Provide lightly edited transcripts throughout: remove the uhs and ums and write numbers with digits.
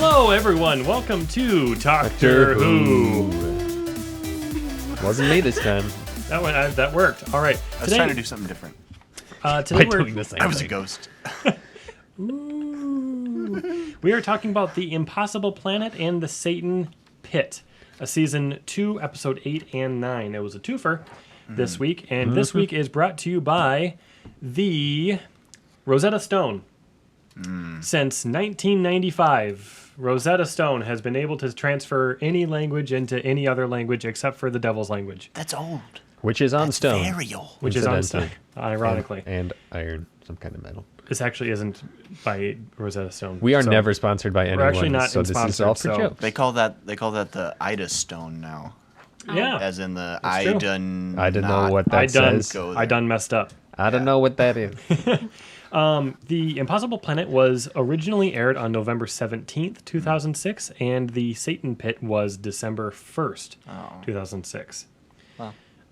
Hello, everyone. Welcome to Talktor Who. Wasn't me this time. That worked. All right. I was trying to do something different. Today By doing the same I was a thing. ghost. we are talking about The Impossible Planet and the Satan Pit, a season 2, episode 8 and 9. It was a twofer this week, and this week is brought to you by the Rosetta Stone. Since 1995, Rosetta Stone has been able to transfer any language into any other language except for the devil's language. That's old. Which is on That's stone. very old. Which is on stone, Incidentally. ironically. And iron, some kind of metal. This actually isn't by Rosetta Stone. We are so never sponsored by anyone. actually not so this is sponsored, all for so- jokes. They call that the Ida Stone now, Yeah. as in the That's true. I done. I don't know not what that I done, says. go I there. done messed up. I don't know what that is. The Impossible Planet was originally aired on November 17th, 2006, and The Satan Pit was December 1st, 2006.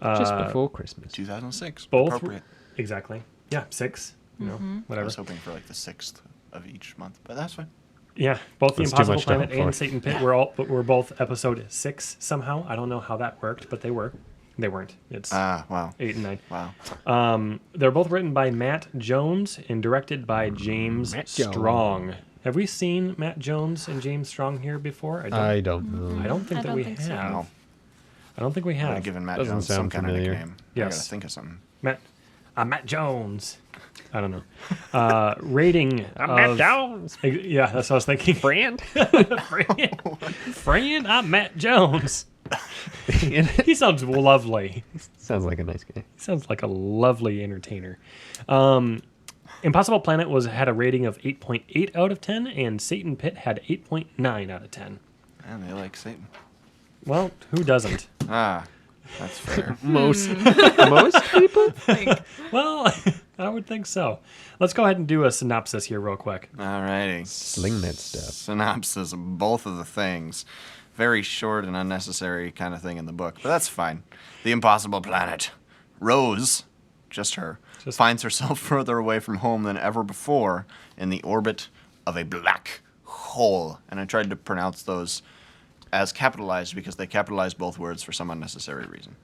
Just before Christmas. 2006. Both Appropriate. exactly. Yeah, 6. You know, I whatever. was hoping for like the 6th of each month, but that's fine. Yeah, both The That's too Impossible much to Planet hope for. and Satan Pit were both episode 6 somehow. I don't know how that worked, but they were. They weren't. It's Wow. 8 and 9. Wow. They're both written by Matt Jones and directed by James Matt Jones. Strong. Have we seen Matt Jones and James Strong here before? I don't know. I don't think I that don't we think have. so. No. I don't think we I'm have. giving Matt Doesn't Jones some sound kind familiar. of nickname. Yes. I gotta think of something. Matt Jones. I don't know. Rating of... Jones. Yeah, that's what I was thinking. Brand? Friend, I'm Matt Jones. He sounds lovely. Sounds like a nice guy. He sounds like a lovely entertainer. Impossible Planet had a rating of 8.8 out of 10, and Satan Pit had 8.9 out of 10. And they like Satan. Well, who doesn't? That's fair. Most people? Well, I would think so. Let's go ahead and do a synopsis here real quick. Alrighty. Sling that stuff. Synopsis of both of the things. Very short and unnecessary kind of thing in the book, but that's fine. The Impossible Planet. Rose, just her, finds herself further away from home than ever before in the orbit of a black hole. And I tried to pronounce those as capitalized because they capitalized both words for some unnecessary reason.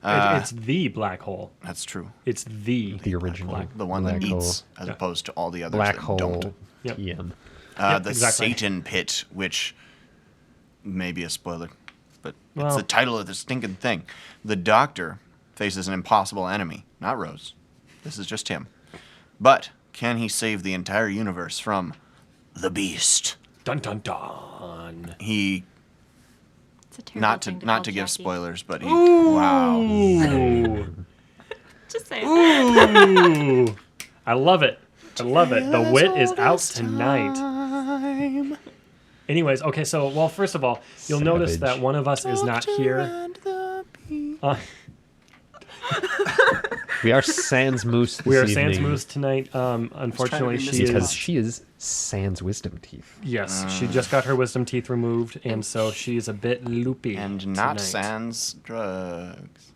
It's the black hole. That's true. It's the original. black. The one Black that hole. eats as opposed to all the others Black that hole. don't. Yep. TM. The exactly. Satan Pit, which may be a spoiler, but it's Well- the title of the stinking thing. The Doctor faces an impossible enemy, not Rose. This is just him. But can he save the entire universe from the Beast? Dun dun dun. He It's a terrible not thing to call give Jackie. spoilers, but he wow. Ooh. Just say it. Ooh. I love it. I love it. The wit is out tonight. Anyways, okay, so, well, first of all, you'll notice Savage. that one of us is not here. We are Sans Moose this We are evening. Sans Moose tonight. Unfortunately, be she Because is... she is Sans Wisdom Teeth. Yes, she just got her wisdom teeth removed, and so she's a bit loopy And not tonight. sans drugs.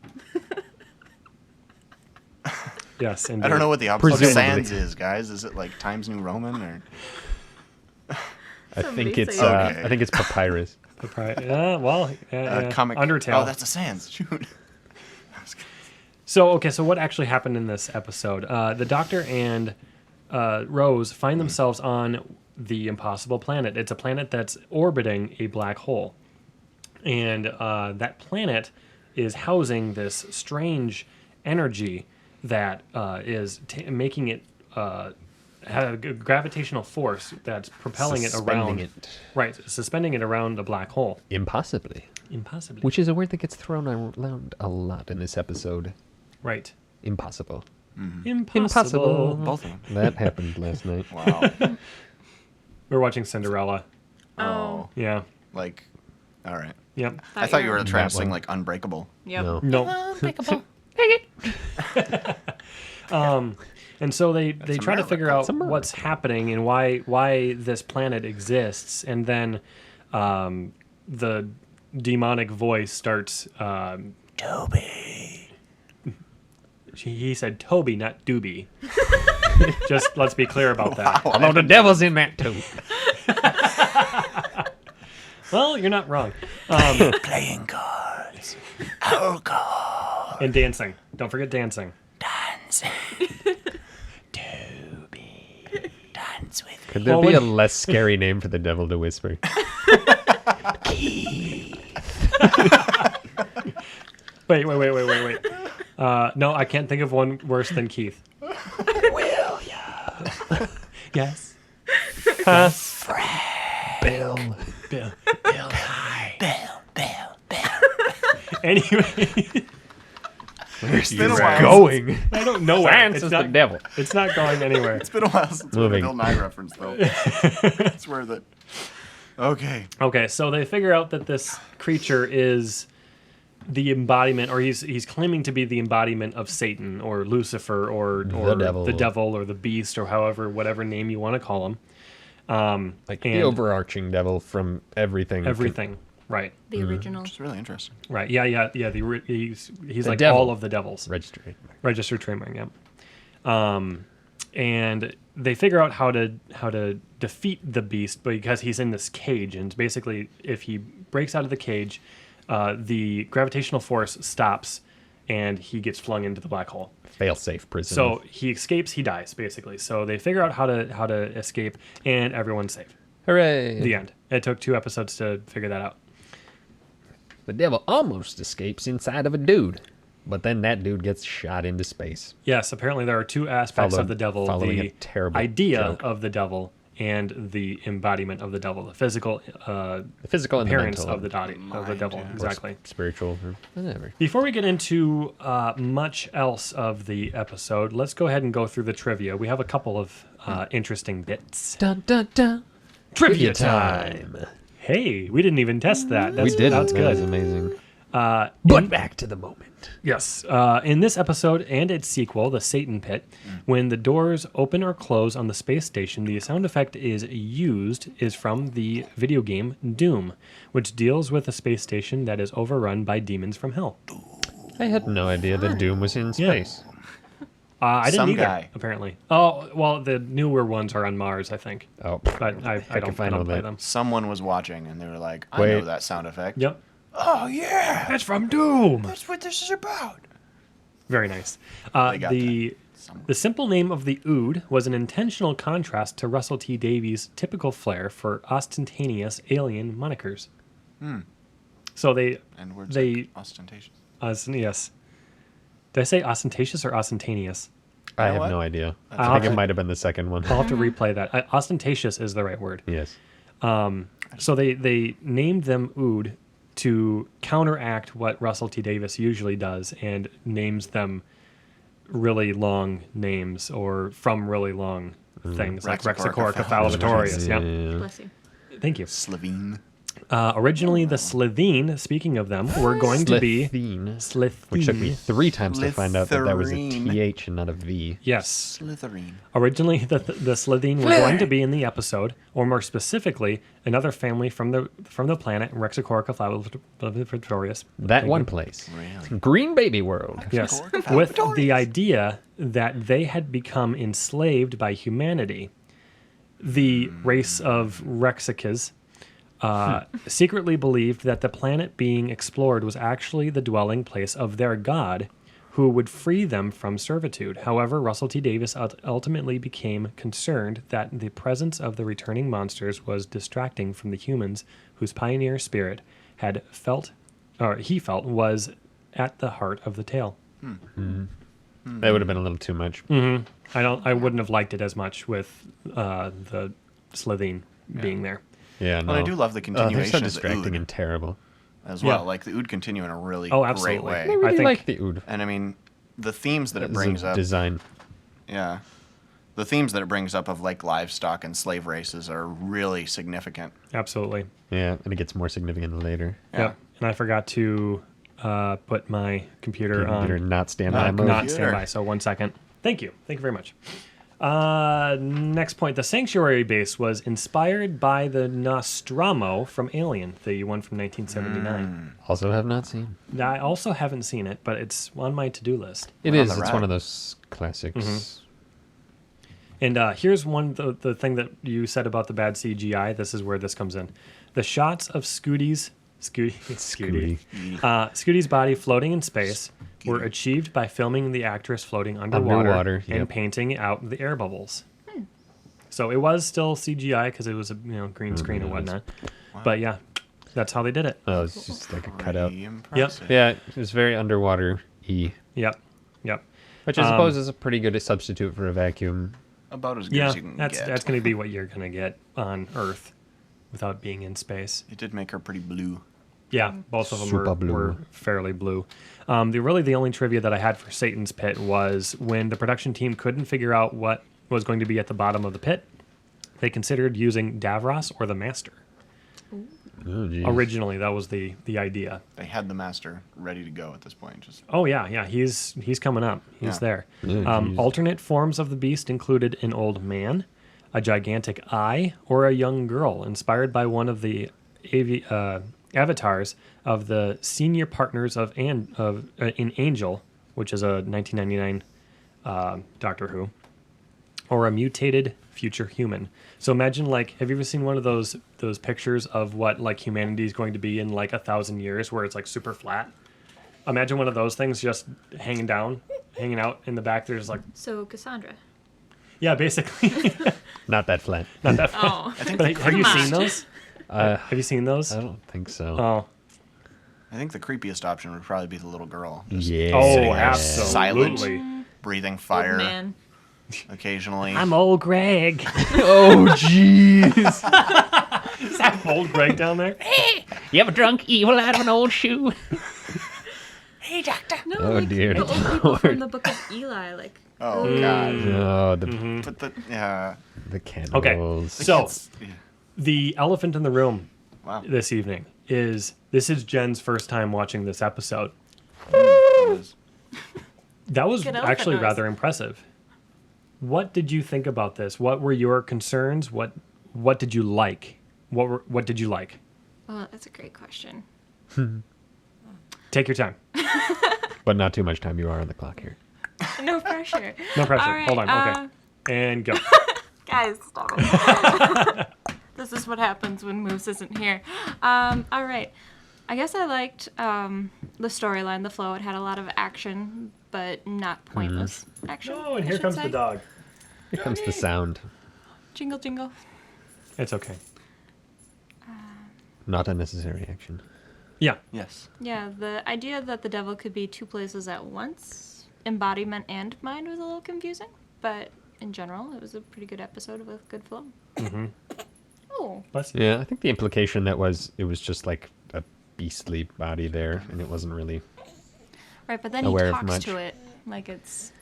Yes, indeed. I don't know what the opposite of Presumably. sans is, guys. Is it like Times New Roman or? I think it's amazing. Okay. I think it's papyrus. Comic. Undertale. Oh, that's a sans. Shoot. So what actually happened in this episode? The Doctor and Rose find themselves on the Impossible Planet. It's a planet that's orbiting a black hole. And that planet is housing this strange energy that is making it have a gravitational force that's propelling it around. Suspending it. Right, suspending it around a black hole. Impossibly. Impossibly. Which is a word that gets thrown around a lot in this episode. Right. Impossible. Impossible. Both of them. That happened last night. Wow. We're watching Cinderella. Oh. Yeah. Like, all right. Yep. I thought you were That trying to sing one. like Unbreakable. Yep. No. No. Unbreakable. And so they try to figure out That's a what's happening and why this planet exists, and then the demonic voice starts. Toby. He said Toby, not Doobie. Just let's be clear about that. Although the devil's in that too. Well, you're not wrong. Playing cards. Alcohol. And dancing. Don't forget dancing. Dance. Toby. Dance with Could there Well, be a when- less scary name for the devil to whisper? Wait. No, I can't think of one worse than Keith. William. Yes. Bill. Bill. Bill. Anyway, It's been a while. Going. I don't know where. Science It's is the not, devil. it's not going anywhere. It's been a while since we had a Moving. Bill Nye reference, though. It's worth it. Okay. Okay, so they figure out that this creature is the embodiment, or he's claiming to be the embodiment of Satan or Lucifer or devil. the devil or the beast or whatever name you want to call him. Like the And- overarching devil from everything. Everything, right? The original. It's really interesting. Right. Yeah. He's like devil. all of the devils. Registry. Registered trademark, yeah. And they figure out how to defeat the beast because he's in this cage, and basically, if he breaks out of the cage, the gravitational force stops, and he gets flung into the black hole. Fail-safe prison. So he escapes, he dies, basically. So they figure out how to escape, and everyone's safe. hooray! The end. It took 2 episodes to figure that out. The devil almost escapes inside of a dude, but then that dude gets shot into space. Yes, apparently there are 2 aspects of the devil: following the a terrible idea joke. of the devil and the embodiment of the devil, the physical The physical and the appearance mental. of the devil. yeah. Or Exactly. Spiritual, or whatever. Before we get into much else of the episode, let's go ahead and go through the trivia. We have a couple of interesting bits. Dun dun dun. Trivia time. Hey, we didn't even test that. We did. That's That was good. amazing. But back to the moment. Yes. In this episode and its sequel, The Satan Pit, when the doors open or close on the space station, the sound effect is from the video game Doom, which deals with a space station that is overrun by demons from hell. I had no idea that Doom was in Yeah. space. I didn't Some either, guy. apparently. Oh, well, the newer ones are on Mars, I think. Oh, But I can don't find all play that. them. Someone was watching, and they were like, I Wait. know that sound effect. Yep. Oh, yeah. That's from Doom. That's what this is about. Very nice. They got The simple name of the Ood was an intentional contrast to Russell T. Davies' typical flair for ostentatious alien monikers. So And words They- like ostentatious. yes. Did I say ostentatious or ostentatious? I know have what? no idea. I'll I think have it to- might have been the second one. I'll have to replay that. Ostentatious is the right word. Yes. So they named them Ood to counteract what Russell T. Davis usually does and names them really long names or from really long things like Rexicor Rexicor Yeah. Bless you. Thank you. Slovene. Originally, the Slitheen, speaking of them, were going to be Slitheen, Slitheen. which took me 3 times to find out that was a Slitherine. TH and not a V. Yes. Slytherin. Originally, the Slitheen were going to be in the episode, or more specifically, another family from the planet Rexicorica flavitorius. That one place. Really? Green Baby World. Yes, with the idea that they had become enslaved by humanity. The race of Rexicas secretly believed that the planet being explored was actually the dwelling place of their god, who would free them from servitude. However, Russell T. Davis ultimately became concerned that the presence of the returning monsters was distracting from the humans whose pioneer spirit he felt was at the heart of the tale. That would have been a little too much. I wouldn't have liked it as much with the Slitheen being there. Yeah, no. Well, I do love the They're continuation so of the distracting Ood and terrible. as well. Yeah. Like the Ood continue in a really Oh, great absolutely. I way. really think- like the Ood. And I mean, the themes that it As a brings up, design. yeah, the themes that it brings up of like livestock and slave races are really significant. Absolutely. Yeah, and it gets more significant later. Yeah. Yep. And I forgot to put my computer Computer on not standby mode. not Computer. standby. So 1 second. Thank you. Thank you very much. Next point. The Sanctuary base was inspired by the Nostromo from Alien, the one from 1979. Also have not seen. I also haven't seen it, but it's on my to-do list. It We're on is. the It's ride. one of those classics. And here's the thing that you said about the bad CGI. This is where this comes in. The shots of Scooty's Scooty. Scooty's body floating in space were achieved by filming the actress floating underwater, and yep. painting out the air bubbles. So it was still CGI because it was a green screen and whatnot. But yeah, that's how they did it. Oh, it's just like a cutout. Pretty impressive. Yeah, it was very underwater-y. Yep. Which I suppose is a pretty good substitute for a vacuum. About as good Yeah, as you can that's get. going to be what you're going to get on Earth without being in space. It did make her pretty blue. Yeah, both of them Super blue. were fairly blue. The only trivia that I had for Satan's Pit was when the production team couldn't figure out what was going to be at the bottom of the pit, they considered using Davros or the Master. Oh, geez. Originally, that was the idea. They had the master ready to go at this point. Just Oh yeah, he's coming up. He's Yeah. there. Yeah, geez. Alternate forms of the beast included an old man, a gigantic eye, or a young girl, inspired by one of the avatars of the senior partners in Angel, which is a 1999 Doctor Who, or a mutated future human. So imagine, like, have you ever seen one of those pictures of what like humanity is going to be in like 1,000 years, where it's like super flat? Imagine one of those things just hanging out in the back. There's like, So Cassandra. yeah, basically. Not that flat. Not that. Oh. But have you Come seen on. those? Have you seen those? I don't think so. Oh, I think the creepiest option would probably be the little girl. Just Yeah. oh, sitting there absolutely. silent, breathing Old fire man. occasionally. I'm old Greg. Oh, jeez. Is that old Greg down there? You ever drunk evil out of an old shoe? No, Oh, like dear the old people from the Book of Eli, like Oh god. Oh, the But the cannibals. So it's- yeah. the elephant in the room Wow. this evening is Jen's first time watching this episode. It is. That was Good elephant actually noise. rather impressive. What did you think about this? What were your concerns? What did you like? What did you like? well, that's a great question. Take your time. But not too much time. You are on the clock here. No pressure. No pressure. All right, Hold on. Okay. And go. Guys, stop it. This is what happens when Moose isn't here. All right. I guess I liked the storyline, the flow. It had a lot of action, but not pointless action. Oh, and I here should comes say. the dog. Here comes the sound. Jingle, jingle. It's okay. Not unnecessary action. Yeah. Yes. Yeah, the idea that the devil could be two places at once, embodiment and mind, was a little confusing. But in general, it was a pretty good episode with good flow. Mm-hmm. Oh, Bless you. Yeah, I think the implication it was just like a beastly body there, and it wasn't really. right, but then he Aware of talks much. to it like it's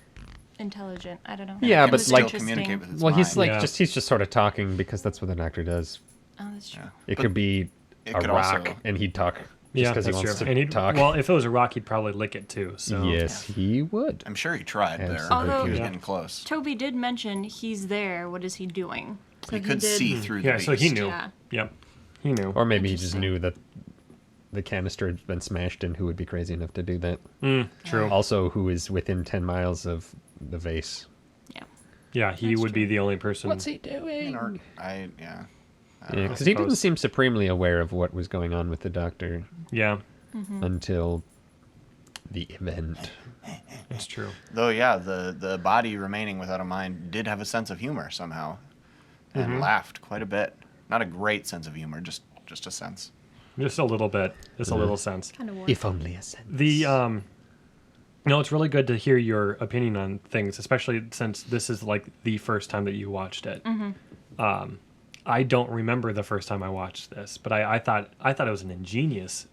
intelligent. I don't know. Yeah, It but was like- Still interesting. communicate with its Well, he's mind. like Yeah. he's just sort of talking because that's what the doctor does. Oh, that's true. Yeah. It But could be it a could rock, also- and he'd talk just Yeah, because he that's wants true. to And he'd, talk. well, if it was a rock, he'd probably lick it too. So Yes, he would. I'm sure he tried there. Absolutely. But he was Yeah. getting close. Toby did mention he's there. What is he doing? So He could did- see through the yeah, so he beast. knew. Yeah. Yep. He knew. Or maybe he just Interesting. knew that the canister had been smashed, and who would be crazy enough to do that? True. Also, who is within 10 miles of the vase? Yeah. Yeah, he That's would be true. the only person. he doing? Or, I don't Yeah, know. because he didn't suppose. seem supremely aware of what was going on with the doctor Yeah, until the event. it's true. Though, yeah, the body remaining without a mind did have a sense of humor somehow, and laughed quite a bit. Not a great sense of humor, just a sense. Just a little bit. Just a little sense. Kind of If only a sense. The no, it's really good to hear your opinion on things, especially since this is like the first time that you watched it. I don't remember the first time I watched this, but I thought it was an ingenious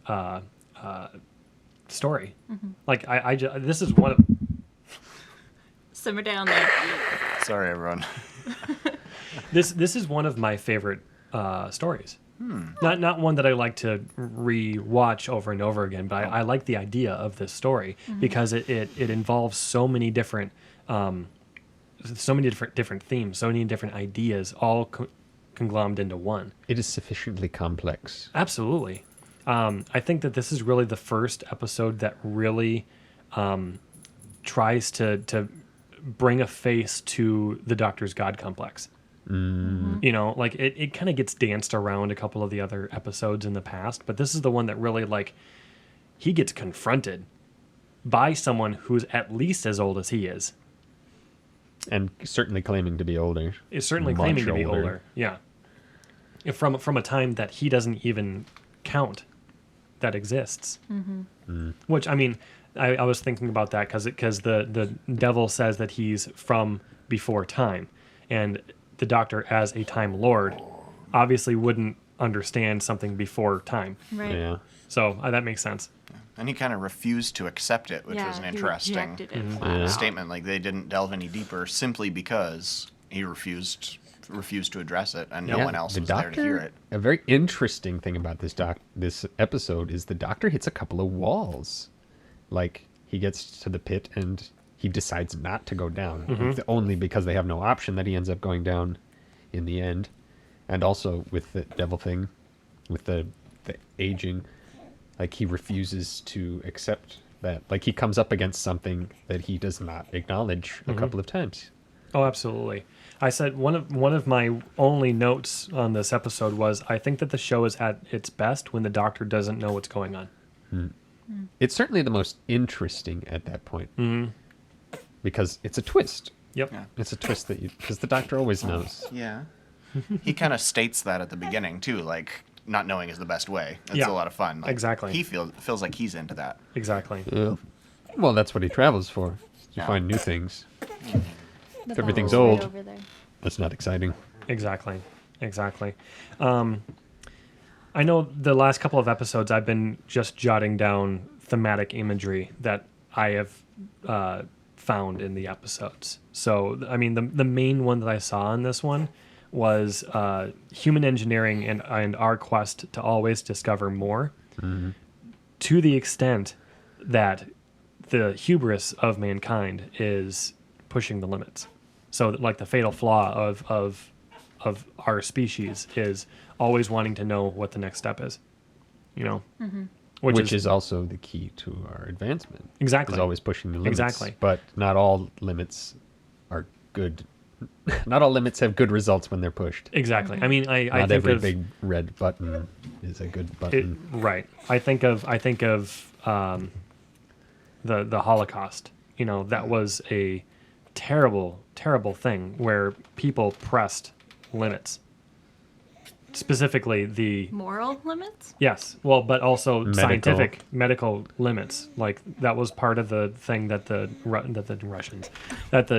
story. Like this is one of simmer down there. Sorry, everyone. this is one of my favorite stories. Not one that I like to re-watch over and over again, but I like the idea of this story because it involves so many different themes, so many different ideas, all conglomerated into one. It is sufficiently complex. Absolutely. I think that this is really the first episode that really tries to bring a face to the Doctor's God complex. You know, like it kind of gets danced around a couple of the other episodes in the past, but this is the one that really, like, he gets confronted by someone who's at least as old as he is. And certainly claiming to be older. Is certainly Much claiming to be older. Yeah. From a time that he doesn't even count that exists. Which, I mean, I was thinking about that because the devil says that he's from before time. And the Doctor, as a Time Lord, obviously wouldn't understand something before time. Right. Yeah. So that makes sense. And he kind of refused to accept it, which was an he interesting rejected it flat out. statement. Like, they didn't delve any deeper simply because he refused to address it, and no one else The was there to hear it. A very interesting thing about this episode is the Doctor hits a couple of walls. Like, he gets to the pit and he decides not to go down. It's only because they have no option that he ends up going down in the end. And also with the devil thing, with the aging, like, he refuses to accept that. Like, he comes up against something that he does not acknowledge a couple of times. Oh, absolutely. I said one of my only notes on this episode was, I think that the show is at its best when the Doctor doesn't know what's going on. It's certainly the most interesting at that point. Because it's a twist. Yep. Yeah. It's a twist because the Doctor always knows. Yeah. He kind of states that at the beginning, too, like, not knowing is the best way. It's Yeah, a lot of fun. Like, exactly. He feels like he's into that. Exactly. Yeah. Well, that's what he travels for. To Yeah. find new things. The If everything's bottle's right old. over there. That's not exciting. Exactly. I know the last couple of episodes I've been just jotting down thematic imagery that I have found in the episodes. So, I mean, the main one that I saw in this one was human engineering and our quest to always discover more, to the extent that the hubris of mankind is pushing the limits. So, like, the fatal flaw of our species is always wanting to know what the next step is, you know, Which is also the key to our advancement. Exactly. Is always pushing the limits. Exactly. But not all limits are good. Not all limits have good results when they're pushed. exactly. I mean, I Not think every of big red button is a good it, button. right. I think of the Holocaust. You know, that was a terrible, terrible thing where people pressed limits. Specifically, the Moral limits? yes, well, but also Medical. scientific, medical limits. Like, that was part of the thing that the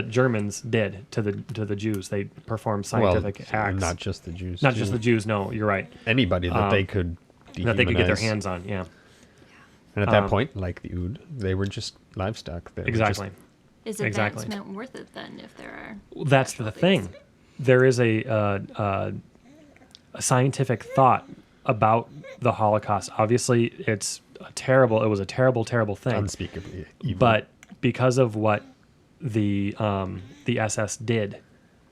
Germans did to the Jews. They performed scientific acts. Not just the Jews. Not too. just the Jews. No, you're right. Anybody that they could That they could get their dehumanize. hands on. Yeah, And at that point, like the Ood, they were just livestock. They were exactly. Is Exactly. advancement worth it then if there are... Well, that's the thing. There is a scientific thought about the Holocaust. Obviously, it was a terrible, terrible Just thing. unspeakably evil. But because of what the SS did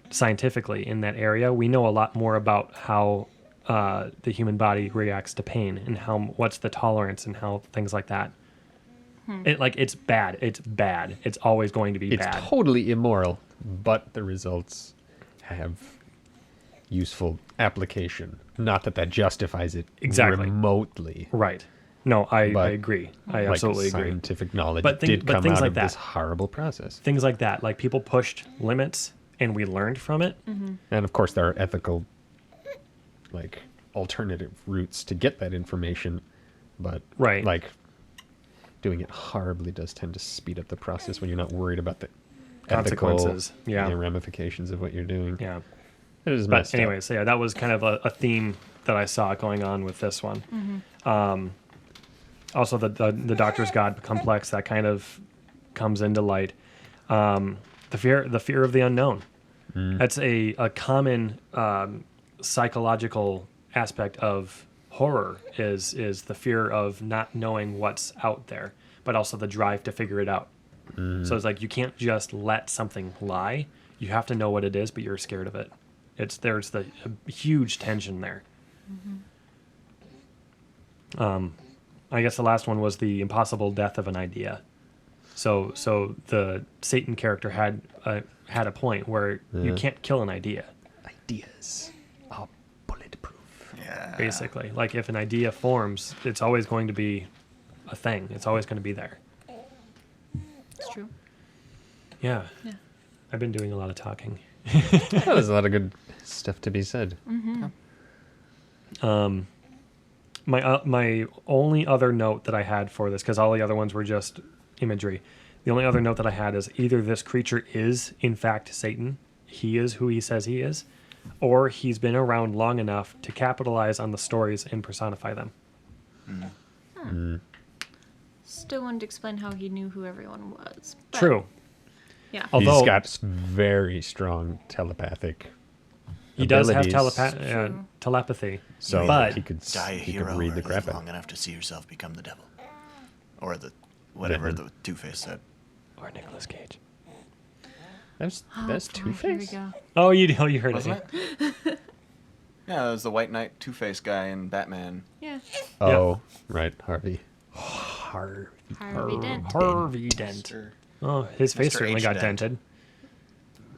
scientifically in that area, we know a lot more about how the human body reacts to pain and what's the tolerance and how things like that. It's bad. It's bad. It's always going to be it's bad. totally immoral, but the results have useful application. Not that justifies it Exactly. remotely. Right. No, I But, agree. I Like, absolutely agree. scientific knowledge But did come things out like of that. this horrible process. Things like that. Like, people pushed limits and we learned from it. And of course, there are ethical, like, alternative routes to get that information. But, Right. like, doing it horribly does tend to speed up the process when you're not worried about the Consequences. ethical, Yeah. ramifications of what you're doing. Yeah. It is But messed up. anyway, so yeah, that was kind of a theme that I saw going on with this one. Also, the Doctor's God complex that kind of comes into light. The fear of the unknown. That's a common psychological aspect of horror is the fear of not knowing what's out there, but also the drive to figure it out. So it's like you can't just let something lie. You have to know what it is, but you're scared of it. There's the huge tension there. I guess the last one was the impossible death of an idea. So the Satan character had a point where you can't kill an idea. ideas are bulletproof. Yeah. basically. Like if an idea forms, it's always going to be a thing. It's always going to be there. It's true. Yeah. Yeah. I've been doing a lot of talking. There's a lot of good stuff to be said. My only other note that I had for this, because all the other ones were just imagery. The only other note that I had is either this creature is in fact Satan, he is who he says he is, or he's been around long enough to capitalize on the stories and personify them. Still wouldn't explain how he knew who everyone was. But, True. Yeah. Although He's got very strong telepathic he does have abilities. True. telepathy, So but he could Die a he hero could read or the crap live out long of it. enough to see yourself become the devil. Or the whatever Venom. the Two-Face said. or Nicolas Cage. That's Oh, that's boy, here we Two-Face? go. Oh, you heard Wasn't it. it? Yeah, it was the White Knight Two-Face guy in Batman. Yeah. Oh, right, Harvey. Harvey Dent. Harvey Dent. Mr. Oh, his face Mr. certainly H. got Dent. dented.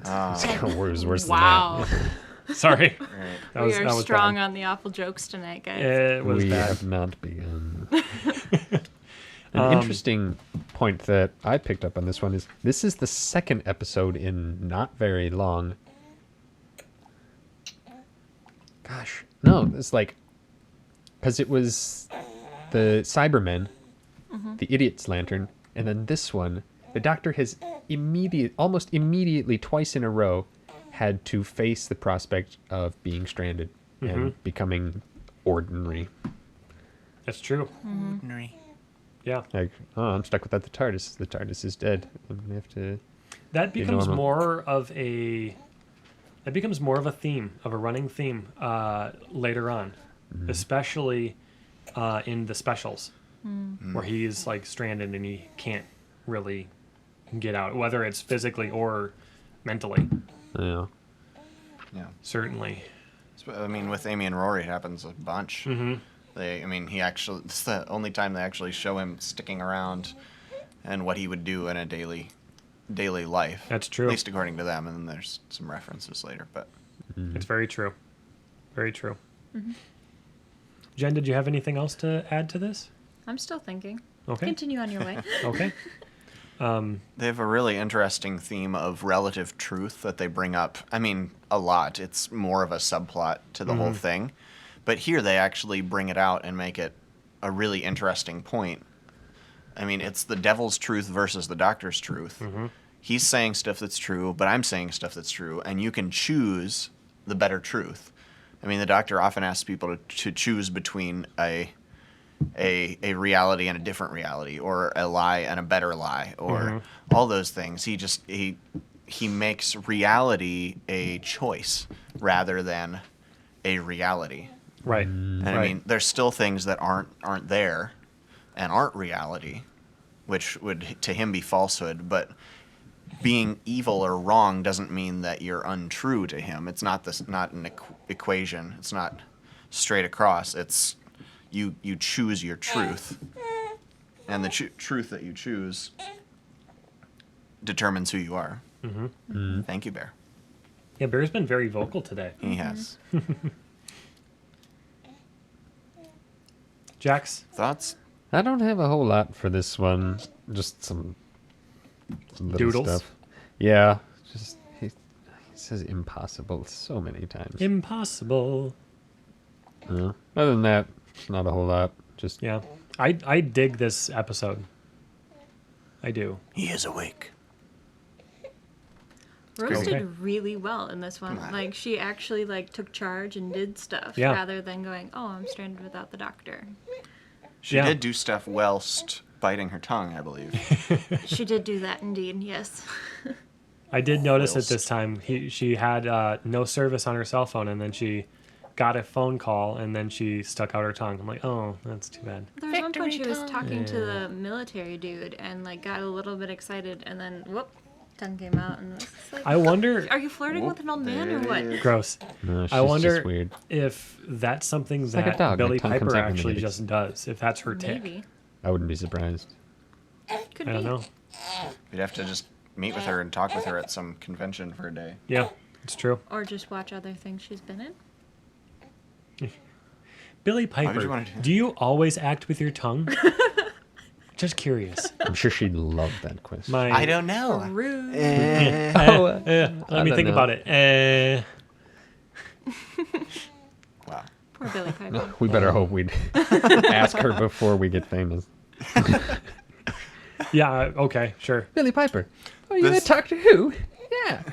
It's worse Wow. than Sorry. Right. That We are that strong bad. on the awful jokes tonight, guys. It that. was We bad. have not begun. An interesting point that I picked up on this one is this is the second episode in not very long. Gosh, no, it's like because it was the Cybermen, the Idiot's Lantern, and then this one. The Doctor has almost immediately, twice in a row, had to face the prospect of being stranded and becoming ordinary. That's true. Ordinary. Yeah. Like, oh, I'm stuck without the TARDIS. The TARDIS is dead. I'm gonna have to. That Be becomes normal. more of a theme, of a running theme later on, especially in the specials where he's like stranded and he can't really get out, whether it's physically or mentally. Yeah. Yeah. Certainly. I mean, with Amy and Rory, it happens a bunch. It's the only time they actually show him sticking around and what he would do in a daily life. That's true. At least according to them, and then there's some references later. But It's very true. Very true. Jen, did you have anything else to add to this? I'm still thinking. Okay. Continue on your way. Okay. they have a really interesting theme of relative truth that they bring up. I mean, a lot. It's more of a subplot to the whole thing. But here they actually bring it out and make it a really interesting point. I mean, it's the devil's truth versus the Doctor's truth. He's saying stuff that's true, but I'm saying stuff that's true, and you can choose the better truth. I mean, the Doctor often asks people to choose between a reality and a different reality, or a lie and a better lie, or all those things. He makes reality a choice rather than a reality. Right. And I mean, there's still things that aren't there and aren't reality, which would to him be falsehood, but being evil or wrong doesn't mean that you're untrue to him. It's not an equation. It's not straight across. It's you choose your truth, and the truth that you choose determines who you are. Thank you, Bear. Yeah, Bear's been very vocal today. He has. Jax? Thoughts? I don't have a whole lot for this one. Just some little Doodles? stuff. Yeah. Just he says impossible so many times. Impossible. Other than that, not a whole lot. Just Yeah. I dig this episode. I do. He is awake. Rose Okay. did really well in this one. Come on. Like, she actually, like, took charge and did stuff Yeah. rather than going, oh, I'm stranded without the Doctor. She Yeah. did do stuff whilst biting her tongue, I believe. She did do that, indeed, yes. I did notice at Whilst. this time she had no service on her cell phone, and then she got a phone call, and then she stuck out her tongue. I'm like, oh, that's too bad. There was one point she was tongue. talking to the military dude and, like, got a little bit excited, and then, whoop, tongue came out, and it was just like, I wonder. are you flirting with an old man or what? Gross. no, she's I wonder just weird. if that's something like a that dog, Billy like tongue comes Piper out when actually it just does. If that's her tick. Maybe. I wouldn't be surprised. Could I don't be. know. You'd have to just meet with her and talk with her at some convention for a day. Yeah. It's true. Or just watch other things she's been in. Billy would Piper, you wanna do that? do you always act with your tongue? Just curious. I'm sure she'd love that question. I don't know. Rude. Let me think about it. Wow. Poor Billy Piper. We better hope we'd ask her before we get famous. Yeah, okay, sure. Billy Piper. Oh, you This- had Doctor Who? Yeah.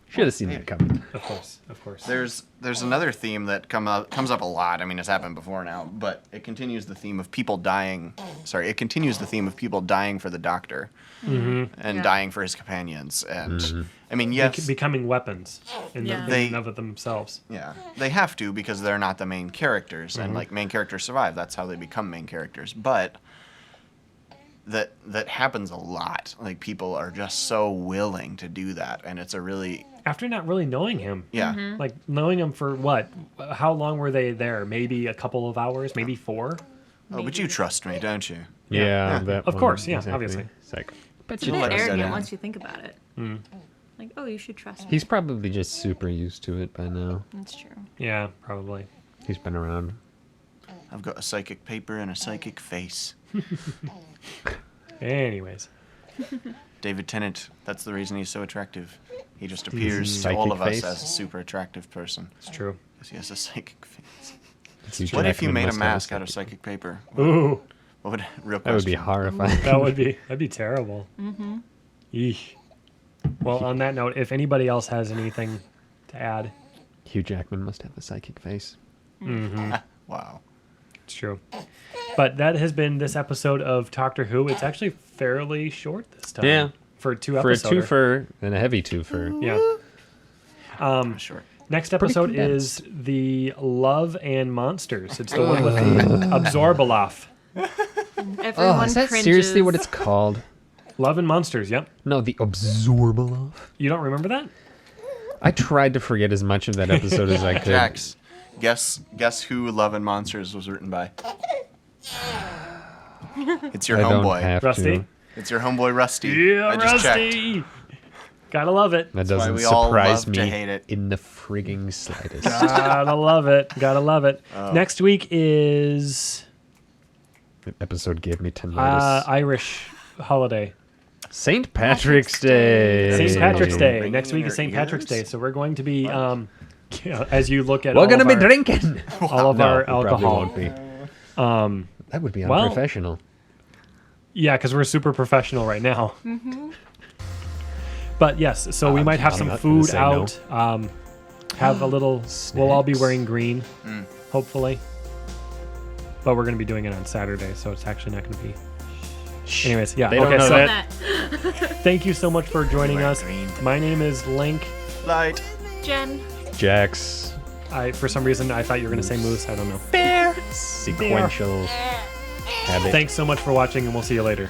Should have seen that coming. Of course, of course. There's another theme that comes up a lot. I mean, it's happened before now, but it continues the theme of people dying. Sorry, it continues the theme of people dying for the Doctor and Yeah. dying for his companions. And I mean, yes, Becoming weapons in, Yeah. in and of themselves. yeah, they have to because they're not the main characters, and like main characters survive. That's how they become main characters. But that happens a lot. Like people are just so willing to do that, and it's a really After not really knowing him. yeah. Like knowing him for what? How long were they there? Maybe a couple of hours, maybe 4? Oh, but you trust me, don't you? Yeah, that Of one, course, yeah, exactly. obviously. It's like, but It's a you bit let us go arrogant down. once you think about it. Like, oh, you should trust me. he's probably just super used to it by now. That's true. Yeah, probably. He's been around. I've got a psychic paper and a psychic face. Anyways. David Tennant, that's the reason he's so attractive. He just appears to all psychic of us face? as a super attractive person. It's true. Because he has a psychic face. Hugh What if you Jackman made a must have mask out of psychic- psychic paper? Ooh, What would real question? That would be horrifying. that'd be terrible. Eesh. Well, on that note, if anybody else has anything to add, Hugh Jackman must have a psychic face. Wow. it's true. But that has been this episode of Talktor Who. It's actually fairly short this time. Yeah. For two For a episodes. twofer and a heavy twofer. Yeah. Sure. Next episode is the Love and Monsters. It's the one with the Absorbaloff. Everyone Oh, is that cringes. seriously what it's called? Love and Monsters, yep. No, the Absorbaloff. You don't remember that? I tried to forget as much of that episode as I could. Jax, guess who Love and Monsters was written by? It's your I don't homeboy. have Rusty? to. It's your homeboy Rusty. Yeah, I just checked. Rusty! Gotta love it. That why doesn't we all surprise love to me hate it. in the frigging slightest. Gotta love it. Gotta love it. Next week is The episode gave me tinnitus. Irish holiday. St. Patrick's Day. St. Patrick's Day. Ringing Next in week your is St. Patrick's ears? Day, so we're going to be, as you look at We're all gonna of be our, drinking. all of No, our we probably alcohol. won't be. That would be well, unprofessional. Yeah, because we're super professional right now. But yes, so we might have I'm some not gonna food say out. Have a little. We'll all be Snacks. wearing green, hopefully. But we're going to be doing it on Saturday, so it's actually not going to be. Anyways, yeah. They don't Okay, know so that. thank you so much for joining Wear us. green. My name is Link. Light. Jen. Jax. For some reason, I thought you were going to say Moose. I don't know. Sequential habit. Thanks so much for watching, and we'll see you later.